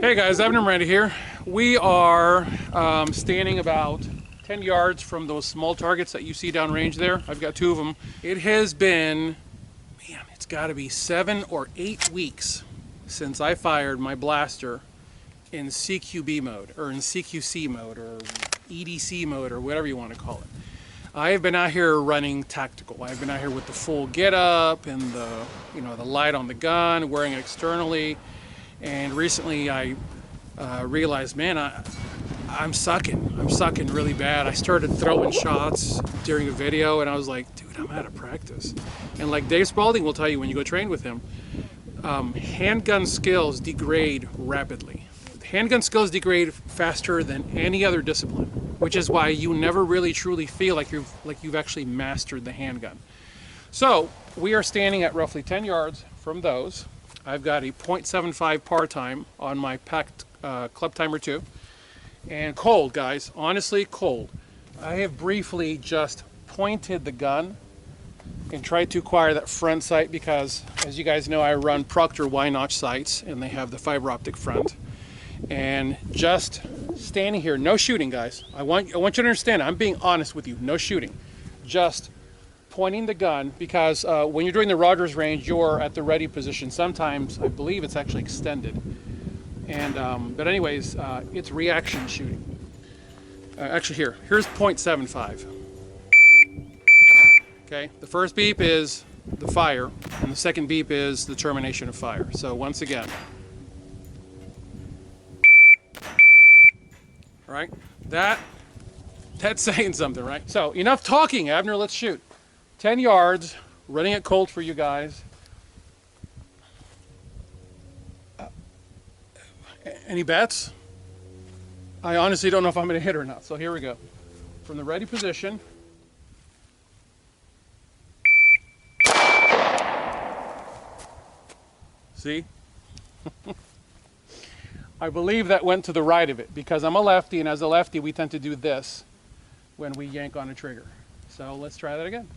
Hey guys, Abner and Miranda here. We are standing about 10 yards from those small targets that you see downrange there. I've got two of them. It has been, man, it's got to be 7 or 8 weeks since I fired my blaster in CQB mode, or in CQC mode, or EDC mode, or whatever you want to call it. I have been out here running tactical. I've been out here with the full get up and the, the light on the gun, wearing it externally. And recently I realized, man, I'm sucking. I'm sucking really bad. I started throwing shots during a video and I was like, dude, I'm out of practice. And like Dave Spalding will tell you when you go train with him, handgun skills degrade rapidly. Handgun skills degrade faster than any other discipline, which is why you never really truly feel like you've actually mastered the handgun. So we are standing at roughly 10 yards from those. I've got a .75 par time on my packed club timer 2, and cold, guys, honestly cold. I have briefly just pointed the gun and tried to acquire that front sight because, as you guys know, I run Proctor Y-notch sights and they have the fiber optic front. And just standing here, no shooting, guys. I want you to understand, I'm being honest with you, no shooting. Just pointing the gun, because when you're doing the Rogers range, you're at the ready position. Sometimes I believe it's actually extended, and but anyways, it's reaction shooting. Actually, here's .75. Okay, the first beep is the fire, and the second beep is the termination of fire. So once again, all right, that's saying something, right? So enough talking, Abner. Let's shoot. 10 yards, running it cold for you guys. Any bets? I honestly don't know if I'm going to hit or not, so here we go. From the ready position. See? I believe that went to the right of it because I'm a lefty, and as a lefty we tend to do this when we yank on a trigger. So let's try that again.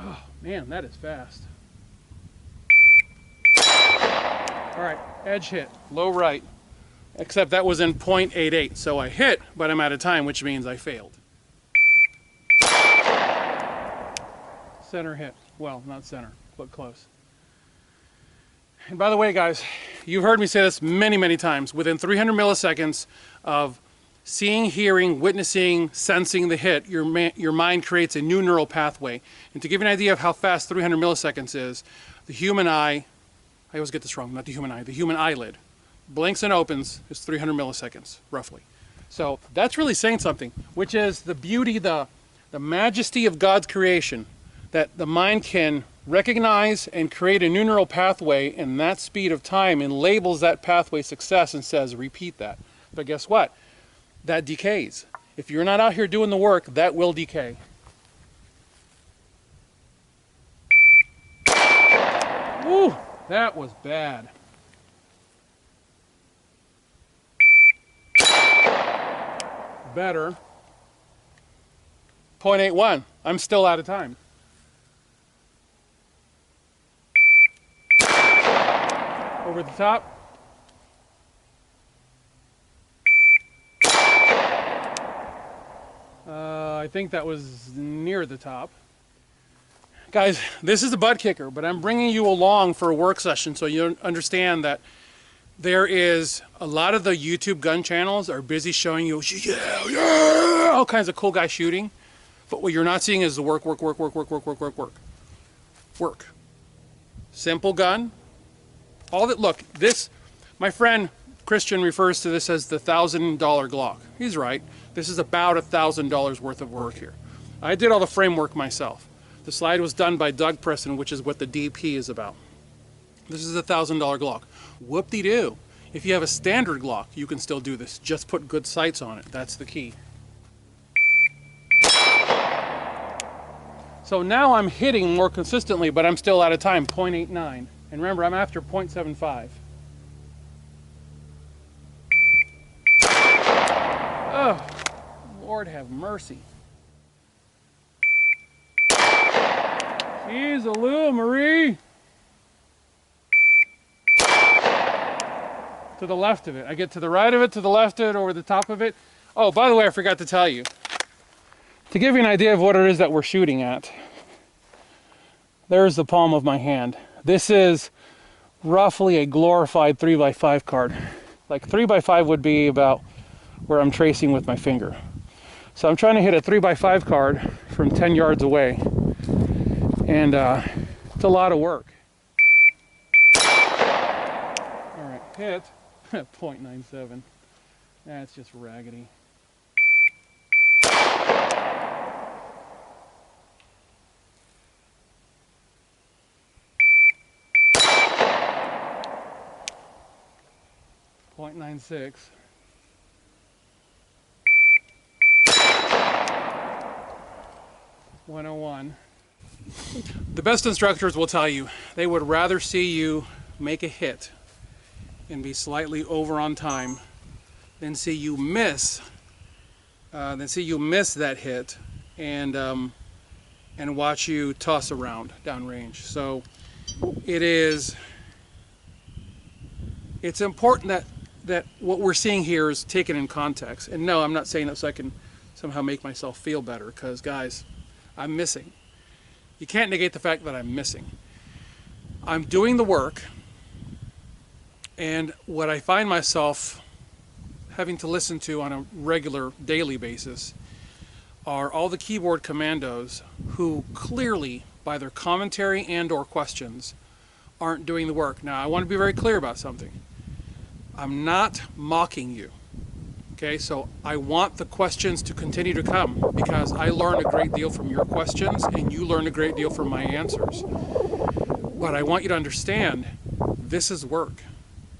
Oh man, that is fast. All right, edge hit, low right, except that was in .88, so I hit, but I'm out of time, which means I failed. Center hit, well, not center, but close. And by the way, guys, you've heard me say this many, many times, within 300 milliseconds of seeing, hearing, witnessing, sensing the hit, your mind creates a new neural pathway. And to give you an idea of how fast 300 milliseconds is, the human eye, I always get this wrong, not the human eye, the human eyelid, blinks and opens is 300 milliseconds, roughly. So that's really saying something, which is the beauty, the majesty of God's creation, that the mind can recognize and create a new neural pathway in that speed of time and labels that pathway success and says, repeat that. But guess what? That decays. If you're not out here doing the work, that will decay. Woo, that was bad. Better. .81. I'm still out of time. Over the top. I think that was near the top. Guys, this is a butt kicker, but I'm bringing you along for a work session so you understand that there is a lot of the YouTube gun channels are busy showing you, yeah, all kinds of cool guys shooting, but what you're not seeing is the work. Simple gun. All that, look, this, my friend Christian refers to this as the $1,000 Glock. He's right. This is about $1,000 worth of work here. I did all the framework myself. The slide was done by Doug Preston, which is what the DP is about. This is a $1,000 Glock. Whoop-de-doo. If you have a standard Glock, you can still do this. Just put good sights on it. That's the key. So now I'm hitting more consistently, but I'm still out of time, .89. And remember, I'm after .75. Oh, Lord have mercy. Jeez, Marie. to the left of it. I get to the right of it, to the left of it, over the top of it. Oh, by the way, I forgot to tell you. To give you an idea of what it is that we're shooting at, there's the palm of my hand. This is roughly a glorified 3x5 card. Like 3x5 would be about where I'm tracing with my finger. So I'm trying to hit a 3x5 card from 10 yards away. And it's a lot of work. All right, hit. 0.97. That's just raggedy. .96. .101. The best instructors will tell you they would rather see you make a hit and be slightly over on time than see you miss that hit and watch you toss around downrange. So it's important that what we're seeing here is taken in context. And no, I'm not saying that so I can somehow make myself feel better, because guys, I'm missing. You can't negate the fact that I'm missing. I'm doing the work, and what I find myself having to listen to on a regular daily basis are all the keyboard commandos who clearly, by their commentary and or questions, aren't doing the work. Now, I want to be very clear about something. I'm not mocking you. Okay, so I want the questions to continue to come, because I learn a great deal from your questions and you learn a great deal from my answers. But I want you to understand, this is work.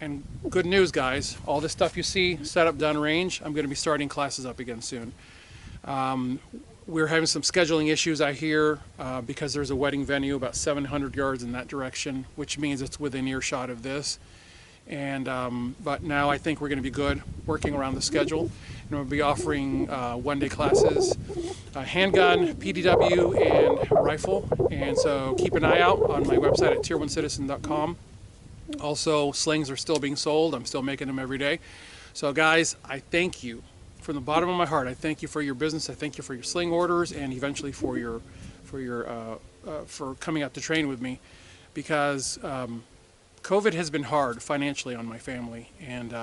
And good news, guys, all this stuff you see set up downrange, I'm going to be starting classes up again soon. We're having some scheduling issues, I hear, because there's a wedding venue about 700 yards in that direction, which means it's within earshot of this. And but now I think we're going to be good working around the schedule, and we'll be offering one-day classes, handgun, PDW, and rifle. And so keep an eye out on my website at tier1citizen.com. Also, slings are still being sold. I'm still making them every day. So guys, I thank you from the bottom of my heart. I thank you for your business. I thank you for your sling orders, and eventually for coming out to train with me, because COVID has been hard financially on my family, and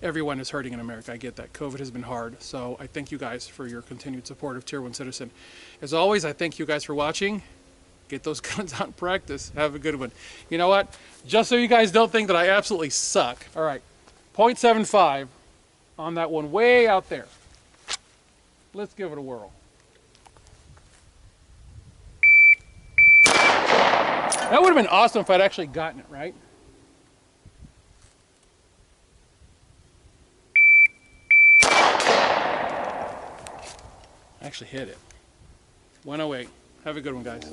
everyone is hurting in America. I get that. COVID has been hard. So I thank you guys for your continued support of Tier 1 Citizen. As always, I thank you guys for watching. Get those guns out and practice. Have a good one. You know what? Just so you guys don't think that I absolutely suck. All right. 0.75 on that one way out there. Let's give it a whirl. That would have been awesome if I'd actually gotten it, right? I actually hit it. 108. Have a good one, guys.